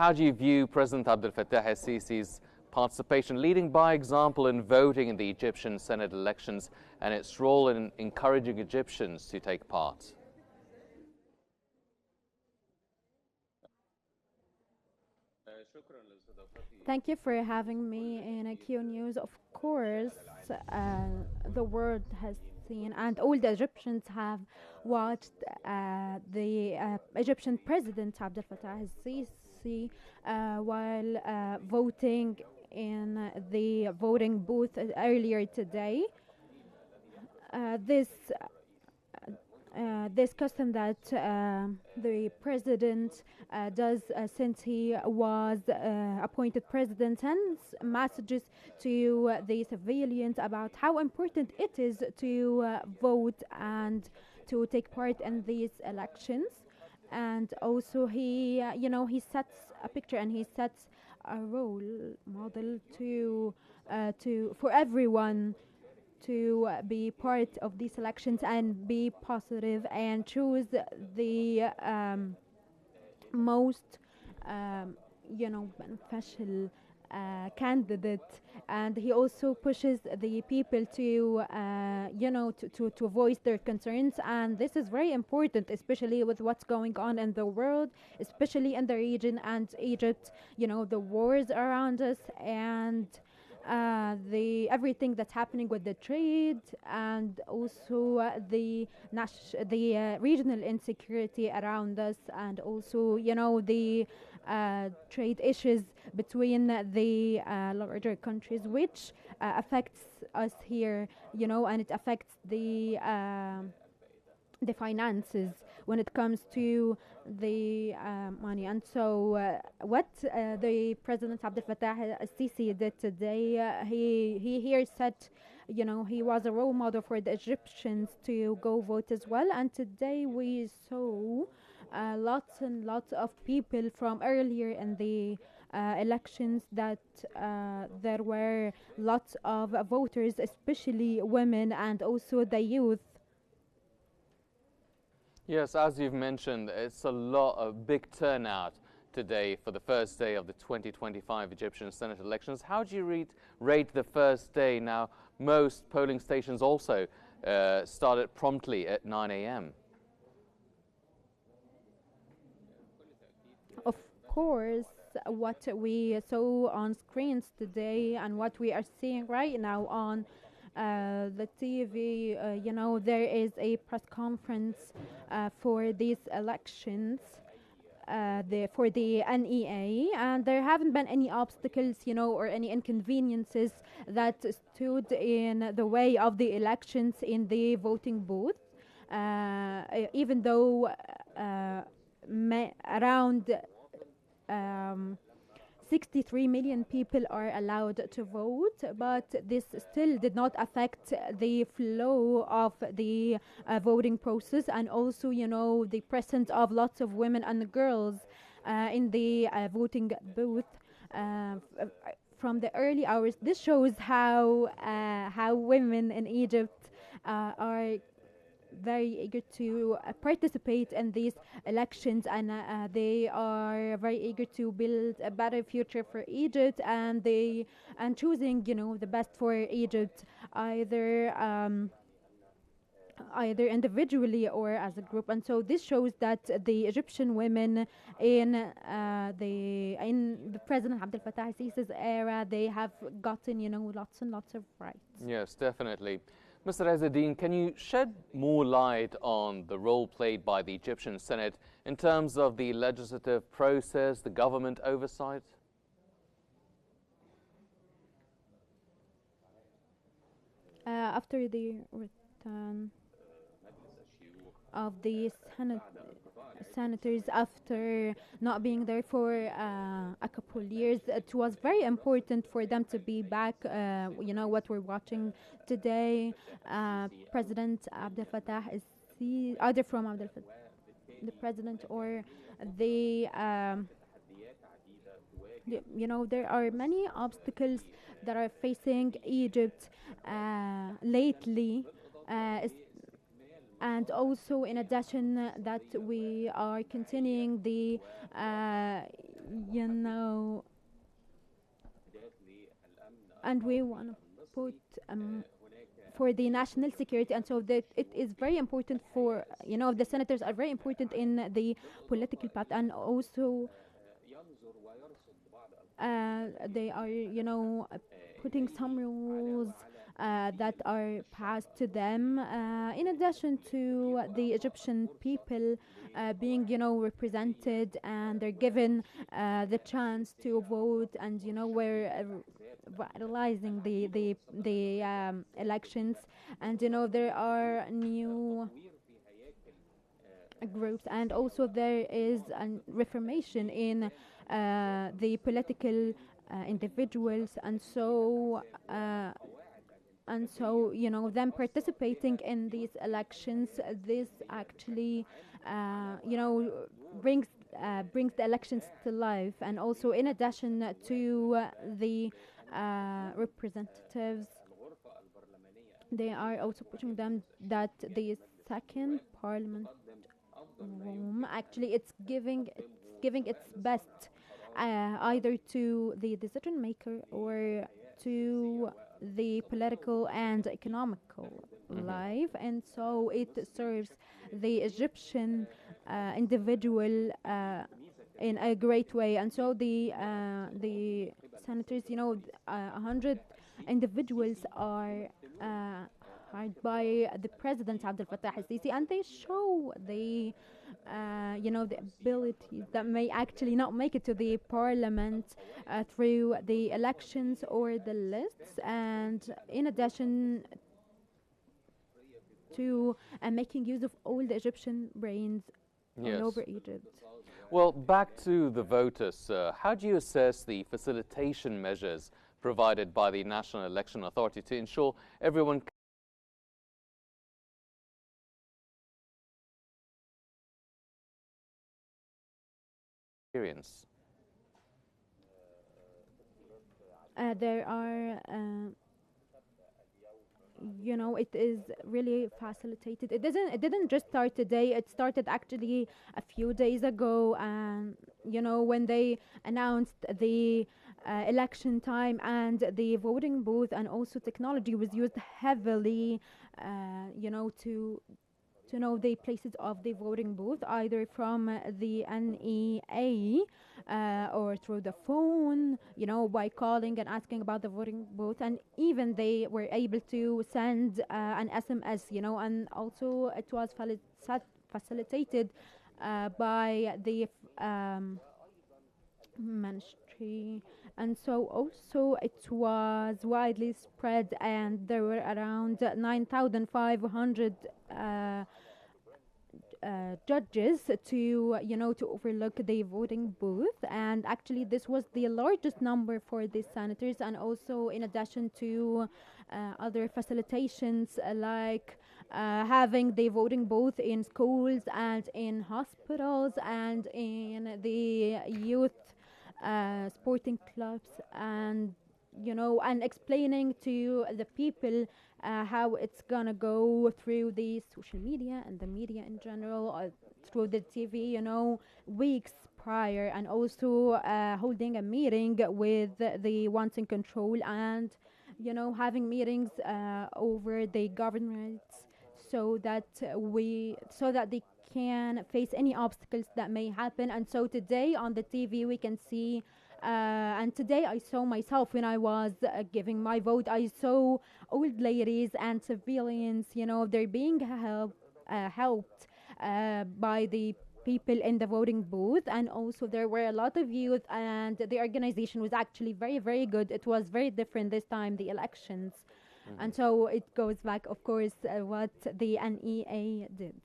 how do you view President Abdel Fattah al-Sisi's participation, leading by example in voting in the Egyptian Senate elections and its role in encouraging Egyptians to take part? Thank you for having me in a Qnews. Of course, the world has seen, and all the Egyptians have watched the Egyptian President Abdel Fattah al-Sisi while voting in the voting booth earlier today. This custom that the president does since he was appointed president sends messages to the civilians about how important it is to vote and to take part in these elections. And also he sets a picture and he sets a role model to for everyone to be part of these elections and be positive and choose the most beneficial candidate. And he also pushes the people to to voice their concerns, and this is very important, especially with what's going on in the world, especially in the region and Egypt. The wars around us, and the everything that's happening with the trade, and also the regional insecurity around us, and also the trade issues between the larger countries, which affects us here, and it affects the finances when it comes to the money. And so what the President Abdel Fattah al-Sisi did today, he here said, he was a role model for the Egyptians to go vote as well. And today we saw lots and lots of people from earlier in the elections that there were lots of voters, especially women and also the youth. Yes, as you've mentioned, it's a big turnout today for the first day of the 2025 Egyptian Senate elections. How do you rate the first day? Now, most polling stations also started promptly at 9 a.m. Of course, what we saw on screens today and what we are seeing right now on the TV, there is a press conference for these elections for the NEA, and there haven't been any obstacles, or any inconveniences that stood in the way of the elections in the voting booth, even though around 63 million people are allowed to vote, but this still did not affect the flow of the voting process, and also, the presence of lots of women and girls in the voting booth from the early hours. This shows how women in Egypt are very eager to participate in these elections, and they are very eager to build a better future for Egypt, and choosing the best for Egypt, either individually or as a group. And so this shows that the Egyptian women in the President Abdel Fattah al-Sisi's era, they have gotten lots and lots of rights. Yes, definitely. Mr. Azadeen, can you shed more light on the role played by the Egyptian Senate in terms of the legislative process, the government oversight? After the return of the senators, after not being there for a couple of years, it was very important for them to be back. What we're watching today, President Abdel Fattah is either from Abdel Fattah, the president, or the there are many obstacles that are facing Egypt lately, and also in addition that we are continuing the you know, and we want to put for the national security, and so that it is very important for, the senators are very important in the political path, and also they are, putting some rules that are passed to them, in addition to the Egyptian people being, represented, and they're given the chance to vote, and we're vitalizing the elections, and there are new groups, and also there is a reformation in the political individuals, and so them participating in these elections, this actually you know brings the elections to life, and also in addition to the representatives, they are also pushing them that the second parliament room actually it's giving its best either to the decision maker or to the political and economical life, and so it serves the Egyptian individual in a great way, and so the senators, 100 individuals are hired by the president Abdel Fattah al-Sisi, and they show the abilities that may actually not make it to the parliament through the elections or the lists, and in addition to making use of all the Egyptian brains Yes. all over Egypt. Well, back to the voters. How do you assess the facilitation measures provided by the National Election Authority to ensure everyone experience? There are it is really facilitated. It didn't just start today, it started actually a few days ago, and when they announced the election time, and the voting booth and also technology was used heavily to know the places of the voting booth, either from the NEA or through the phone, by calling and asking about the voting booth. And even they were able to send an SMS, and also it was facilitated by the ministry. And so also it was widely spread, and there were around 9,500 judges to overlook the voting booth, and actually this was the largest number for the senators, and also in addition to other facilitations like having the voting booth in schools and in hospitals and in the youth sporting clubs, and and explaining to the people how it's gonna go through the social media and the media in general, through the TV, weeks prior, and also holding a meeting with the ones in control, and having meetings over the governments, so that they can face any obstacles that may happen. And so today on the TV we can see, and today I saw myself when I was giving my vote, I saw old ladies and civilians, they're being helped by the people in the voting booth, and also there were a lot of youth, and the organization was actually very, very good. It was very different this time, the elections. And so it goes back, of course, what the NEA did.